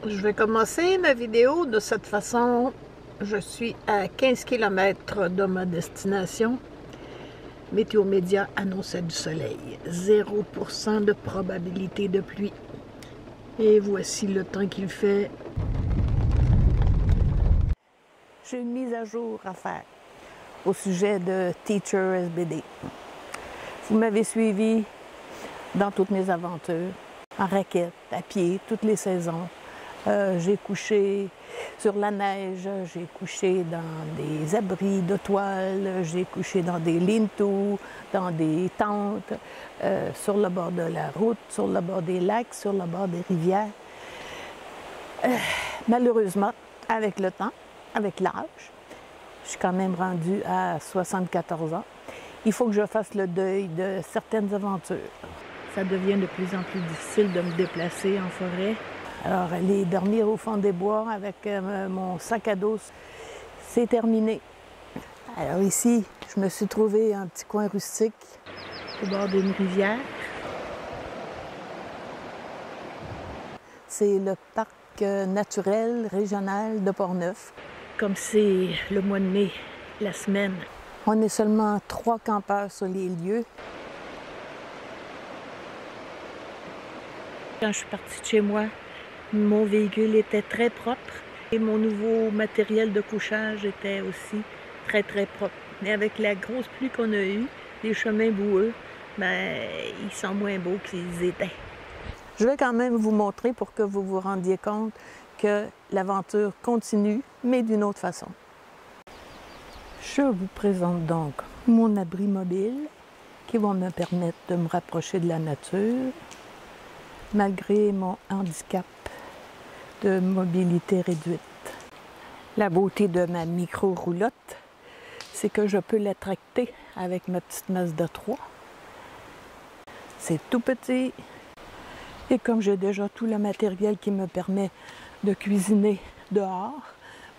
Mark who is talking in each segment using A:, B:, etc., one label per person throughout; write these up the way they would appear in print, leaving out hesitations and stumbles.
A: Je vais commencer ma vidéo de cette façon. Je suis à 15 km de ma destination. Météo Média annonçait du soleil. 0% de probabilité de pluie. Et voici le temps qu'il fait. J'ai une mise à jour à faire au sujet de Teacher SBD. Vous m'avez suivi dans toutes mes aventures, en raquette, à pied, toutes les saisons. J'ai couché sur la neige, j'ai couché dans des abris de toile, j'ai couché dans des lean-to, dans des tentes, sur le bord de la route, sur le bord des lacs, sur le bord des rivières. Malheureusement, avec le temps, avec l'âge, je suis quand même rendue à 74 ans. Il faut que je fasse le deuil de certaines aventures. Ça devient de plus en plus difficile de me déplacer en forêt. Alors, aller dormir au fond des bois avec mon sac à dos, c'est terminé. Alors ici, je me suis trouvé un petit coin rustique au bord d'une rivière. C'est le parc naturel régional de Portneuf. Comme c'est le mois de mai, la semaine, on est seulement 3 campeurs sur les lieux. Quand je suis partie de chez moi, mon véhicule était très propre et mon nouveau matériel de couchage était aussi très propre. Mais avec la grosse pluie qu'on a eue, les chemins boueux, ils sont moins beaux qu'ils étaient. Je vais quand même vous montrer pour que vous vous rendiez compte que l'aventure continue, mais d'une autre façon. Je vous présente donc mon abri mobile qui va me permettre de me rapprocher de la nature malgré mon handicap de mobilité réduite. La beauté de ma micro-roulotte, c'est que je peux la tracter avec ma petite Mazda 3. C'est tout petit. Et comme j'ai déjà tout le matériel qui me permet de cuisiner dehors,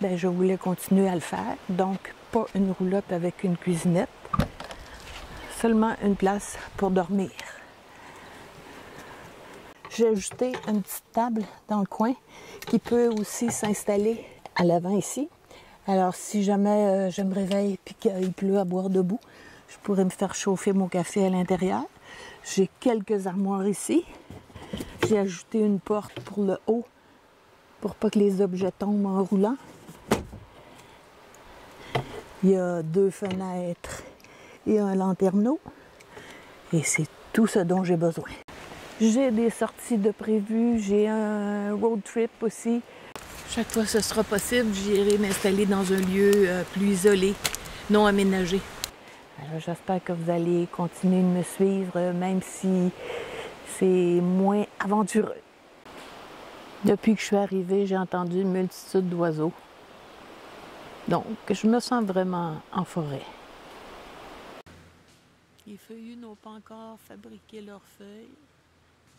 A: je voulais continuer à le faire. Donc, pas une roulotte avec une cuisinette, seulement une place pour dormir. J'ai ajouté une petite table dans le coin qui peut aussi s'installer à l'avant ici. Alors, si jamais je me réveille et qu'il pleut à boire debout, je pourrais me faire chauffer mon café à l'intérieur. J'ai quelques armoires ici. J'ai ajouté une porte pour le haut pour pas que les objets tombent en roulant. Il y a 2 fenêtres et un lanterneau. Et c'est tout ce dont j'ai besoin. J'ai des sorties de prévues, j'ai un road trip aussi. Chaque fois que ce sera possible, j'irai m'installer dans un lieu plus isolé, non aménagé. Alors j'espère que vous allez continuer de me suivre, même si c'est moins aventureux. Depuis que je suis arrivée, j'ai entendu une multitude d'oiseaux. Donc, je me sens vraiment en forêt. Les feuillus n'ont pas encore fabriqué leurs feuilles.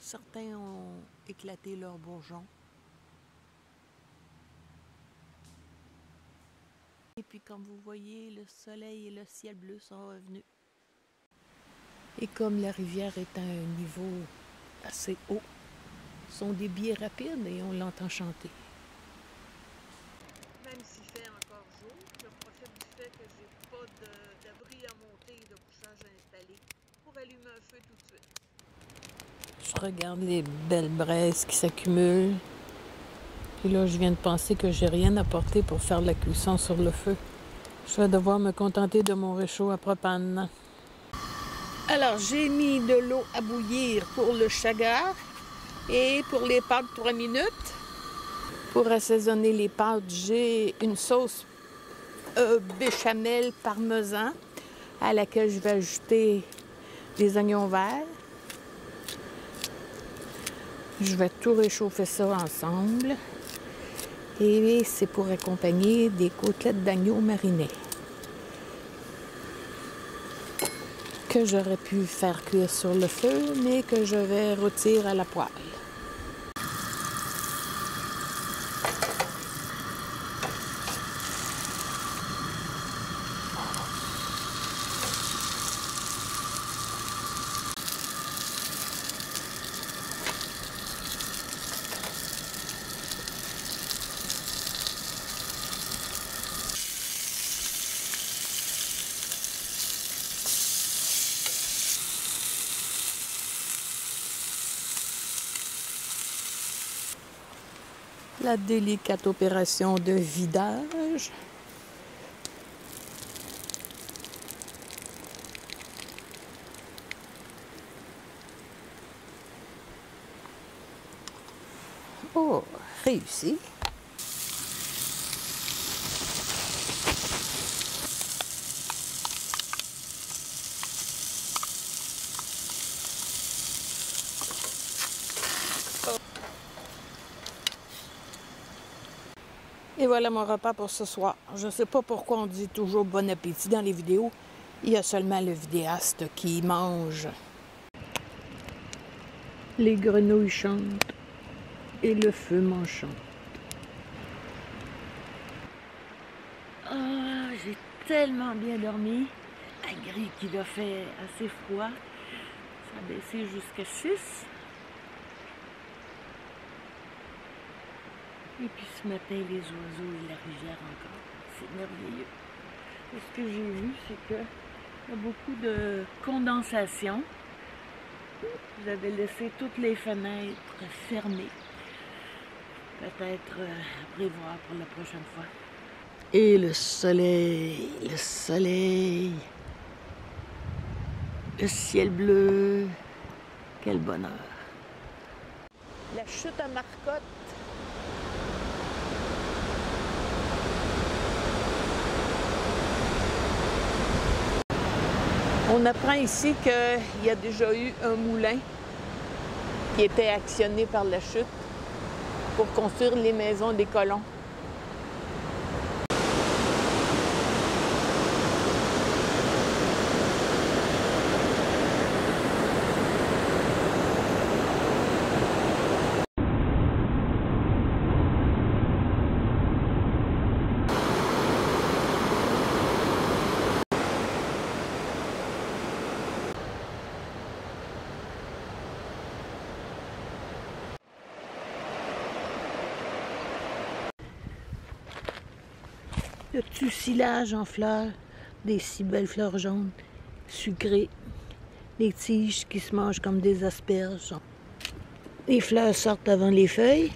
A: Certains ont éclaté leurs bourgeons. Et puis, comme vous voyez, le soleil et le ciel bleu sont revenus. Et comme la rivière est à un niveau assez haut, son débit est rapide et on l'entend chanter. Même s'il fait encore jour, je profite du fait que j'ai pas d'abri à monter et de couchage installé pour allumer un feu tout de suite. Je regarde les belles braises qui s'accumulent. Puis là, je viens de penser que j'ai rien apporté pour faire la cuisson sur le feu. Je vais devoir me contenter de mon réchaud à propane. Alors, j'ai mis de l'eau à bouillir pour le chagar et pour les pâtes 3 minutes. Pour assaisonner les pâtes, j'ai une sauce béchamel parmesan à laquelle je vais ajouter des oignons verts. Je vais tout réchauffer ça ensemble. Et c'est pour accompagner des côtelettes d'agneau marinées que j'aurais pu faire cuire sur le feu, mais que je vais rôtir à la poêle. La délicate opération de vidage. Oh, réussi. Et voilà mon repas pour ce soir. Je ne sais pas pourquoi on dit toujours bon appétit dans les vidéos. Il y a seulement le vidéaste qui mange. Les grenouilles chantent et le feu m'enchante. Ah, j'ai tellement bien dormi. Malgré qu'il a fait assez froid, ça a baissé jusqu'à 6. Et puis ce matin, les oiseaux et la rivière encore. C'est merveilleux. Et ce que j'ai vu, c'est qu'il y a beaucoup de condensation. Vous avez laissé toutes les fenêtres fermées. Peut-être prévoir pour la prochaine fois. Et le soleil, le ciel bleu. Quel bonheur. La chute à Marcotte. On apprend ici qu'il y a déjà eu un moulin qui était actionné par la chute pour construire les maisons des colons. Le tucilage en fleurs, des si belles fleurs jaunes, sucrées, les tiges qui se mangent comme des asperges. Les fleurs sortent avant les feuilles,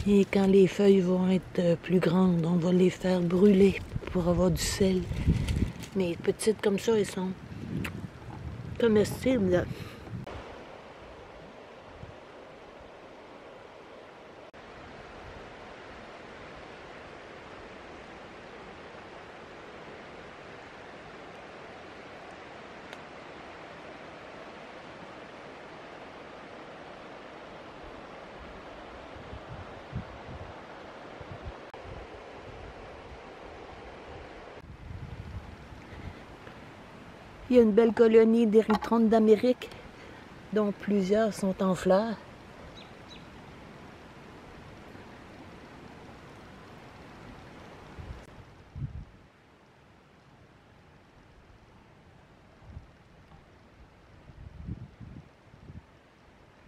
A: et quand les feuilles vont être plus grandes, on va les faire brûler pour avoir du sel. Mais petites comme ça, elles sont comestibles, là. Il y a une belle colonie d'érythrones d'Amérique, dont plusieurs sont en fleurs.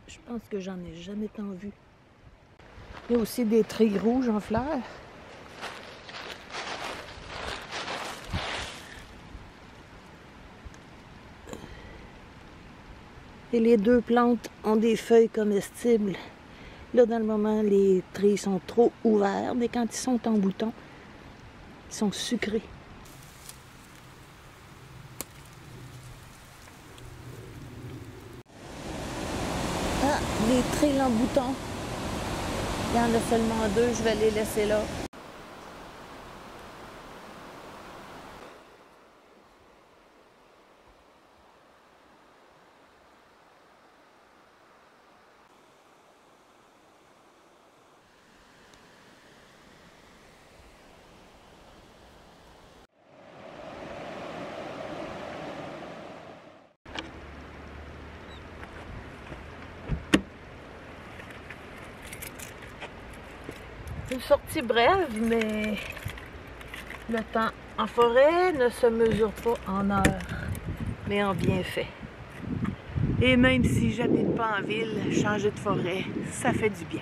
A: Je pense que j'en ai jamais tant vu. Il y a aussi des trilles rouges en fleurs. Et les deux plantes ont des feuilles comestibles. Là, dans le moment, les trilles sont trop ouverts, mais quand ils sont en bouton, ils sont sucrés. Ah, les trilles en bouton. Il y en a seulement 2, je vais les laisser là. Une sortie brève, mais le temps en forêt ne se mesure pas en heures, mais en bienfait. Et même si j'habite pas en ville, changer de forêt, ça fait du bien.